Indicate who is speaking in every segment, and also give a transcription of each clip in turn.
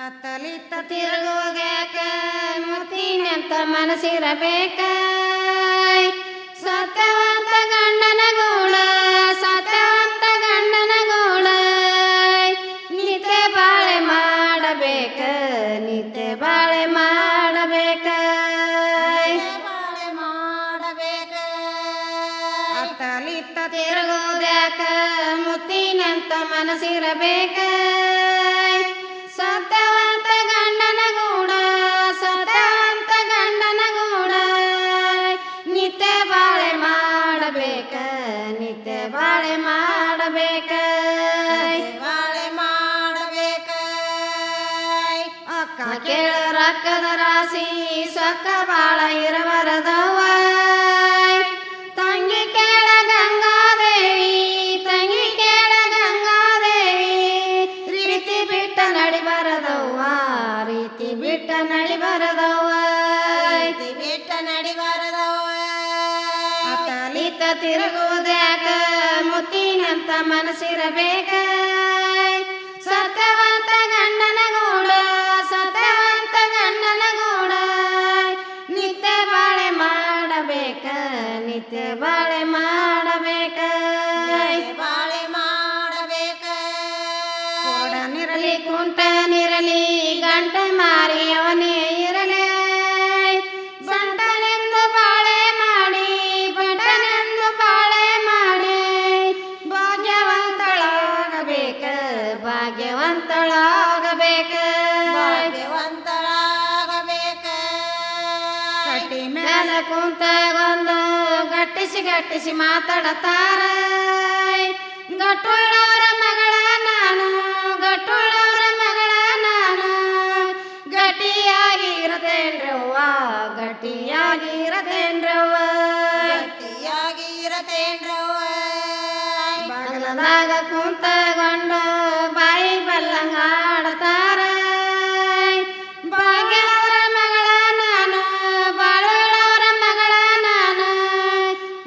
Speaker 1: ಅತ್ತಲಿತ್ತ ತಿರುಗುವುದ್ಯಾಕ ಮುತ್ತಿನಂತ ಮನಸ್ಸಿರಬೇಕ ಸತ್ಯವಂತ ಗಂಡನ ಗೂಡ ಸತ್ಯವಂತ ಗಂಡನ ಗೂಡ ನಿತ್ಯ ಬಾಳೆ ಮಾಡಬೇಕ ನಿತ್ಯ ಬಾಳೆ ಮಾಡಬೇಕ ಅತ್ತಲಿತ್ತ ತಿರುಗುವುದ್ಯಾಕ ಮುತ್ತಿನಂತ ಮನಸ್ಸಿರಬೇಕ ಸತ್ಯವಂತ ಗಂಡನ ಗೂಡ ಸತ್ಯವಂತ ಗಂಡನ ಗೂಡ ನಿತ್ಯ ಬಾಳೆ ಮಾಡಬೇಕ ನಿತ್ಯ ಬಾಳೆ ಮಾಡಬೇಕ ಬಾಳೆ ಮಾಡಬೇಕ ಅಕ್ಕ ಕೇಳ ರೊಕ್ಕದ ರಾಶಿ ಸೊಕ್ಕ ಬಾಳ ಇರಬಾರದವ್ವ ತಂಗಿ ಕೇಳ ಗಂಗಾದೇವಿ ತಂಗಿ ಕೇಳ ಗಂಗಾದೇವಿ ರೀತಿ ಬಿಟ್ಟ ನಡಿಬಾರದವ್ವ ರೀತಿ ಬಿಟ್ಟ ನಡಿಬಾರದವ್ವ ರೀತಿ ಬಿಟ್ಟ ನಡಿಬಾರದವ್ವ ಅತ್ತಲಿತ್ತ ತಿರುಗುವುದ್ಯಾಕ ಮುತ್ತಿನಂತ ಮನಸ್ಸಿರಬೇಕ ಸತ್ಯವಂತ ಗಂಡನ ಗೂಡ ಸತ್ಯವಂತ ಗಂಡನ ಗೂಡ ನಿತ್ಯ ಬಾಳೆ ಮಾಡಬೇಕ ನಿತ್ಯ ಬಾಳೆ ಮಾಡಬೇಕ ಬಾಳೆ ಮಾಡಬೇಕ ಕೋಡನಿರಲಿ ಕುಂಟನಿರಲಿ ಗಂಟ ಮಾರಿ ಅವನೇ ಇರಲಿ ಬಂಟನೆಂದು ಬಾಳೆ ಮಾಡಿ ಬಂಟನೆಂದು ಬಾಳೆ ಮಾಡಿ ಭಾಗ್ಯವಂತಳಾಗಬೇಕ ಭಾಗ್ಯವಂತಳಾಗಬೇಕ ಭಾಗ್ಯವಂತಳಾಗಬೇಕ ಕಟ್ಟಿ ಮೇಲೆ ಕುಂತಗೊಂದು ಗಟ್ಟಿಸಿ ಗಟ್ಟಿಸಿ ಮಾತಾಡತಾರ ಗಟ್ಟುಳ್ಳವರ ಮಗಳ ನಾನು ಗಟ್ಟುಳ್ಳವರ ಮಗಳ ನಾನು ಗಟ್ಟಿಯಾಗಿರತೇನ್ರವ್ವ ಗಟ್ಟಿಯಾಗಿರತೇನ್ರವ್ವ ಗಟ್ಟಿಯಾಗಿರತೇನ್ರವ್ವ ಬಗಲದಾಗ ಕುಂತಗೊಂಡು ಬಾಯಿ ಬಲ್ಲಂಗ ಆಡತಾರ ಭಾಗ್ಯಳವರ ಮಗಳ ನಾನು ಬಾಳುಳ್ಳವರ ಮಗಳ ನಾನು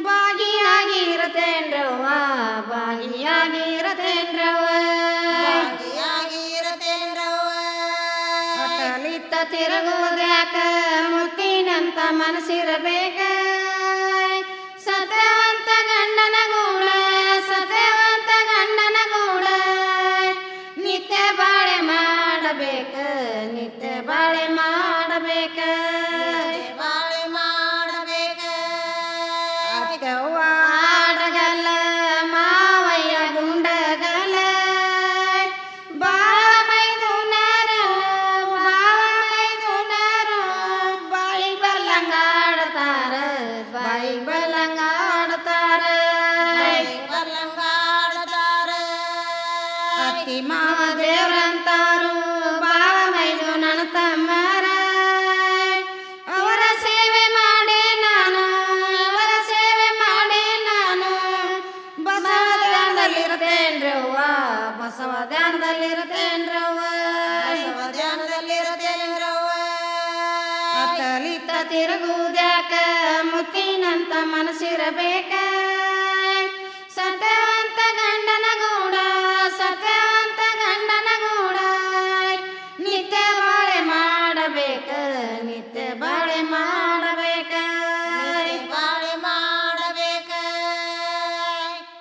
Speaker 1: ಭಾಗಿಯಾಗಿರತೇನ್ರವ್ವ ಭಾಗಿಯಾಗಿರತೇನ್ರವ್ವ ಭಾಗಿಯಾಗಿರತೇನ್ರವ್ವ ಅತ್ತಲಿತ್ತ ತಿರುಗುವುದ್ಯಾಕ ಮುತ್ತಿನಂತ ಮನಸ್ಸಿರಬೇಕ ಸತ್ಯವಂತ ಗಂಡನ ಗೂಡ ಸತ್ಯವಂತ ಗಂಡನ ಗೂಡ ನಿತ್ಯ ಬಾಳೆ ಮಾಡಬೇಕ ನಿತ್ಯ ಬಾಳೆ ಮಾಡಬೇಕ ಬಾಳೆ ಮಾಡಬೇಕ ಅತ್ತವ್ವ ಆಡಗಲ್ಲ ಮಾವಯ್ಯ ಗುಂಡಗಲ್ಲ ಬಾಳ ಮೈದುನರು ಬಾಳ ಮೈದುನರು ಬಾಯಿ ಬಲ್ಲಂಗಾಡ್ತಾರ ಬಾಯಿ ಬಲ್ಲಂಗಾಡ್ತಾರ ಬಲ್ಲಂಗಾಡ್ತಾರ ಅತ್ತಿ ಮಾವ ದೇವ್ರಂತಾರು ಬಾವ ಮೈದು ನನ್ನ ತಮ್ಮರ ಅವರ ಸೇವೆ ಮಾಡಿ ನಾನು ಅವರ ಸೇವೆ ಮಾಡಿ ನಾನು ಬಸವ ಧ್ಯಾನದಲ್ಲಿರತೇನ್ರವ್ವ ಬಸವ ಧ್ಯಾನದಲ್ಲಿರತೇನ್ರವ್ವ ಬಸವ ಧ್ಯಾನದಲ್ಲಿರತೇನ್ರವ್ವ ಅತ್ತಲಿತ್ತ ತಿರುಗುವುದ್ಯಾಕ ಮುತ್ತಿನಂತ ಮನಸ್ಸಿರಬೇಕ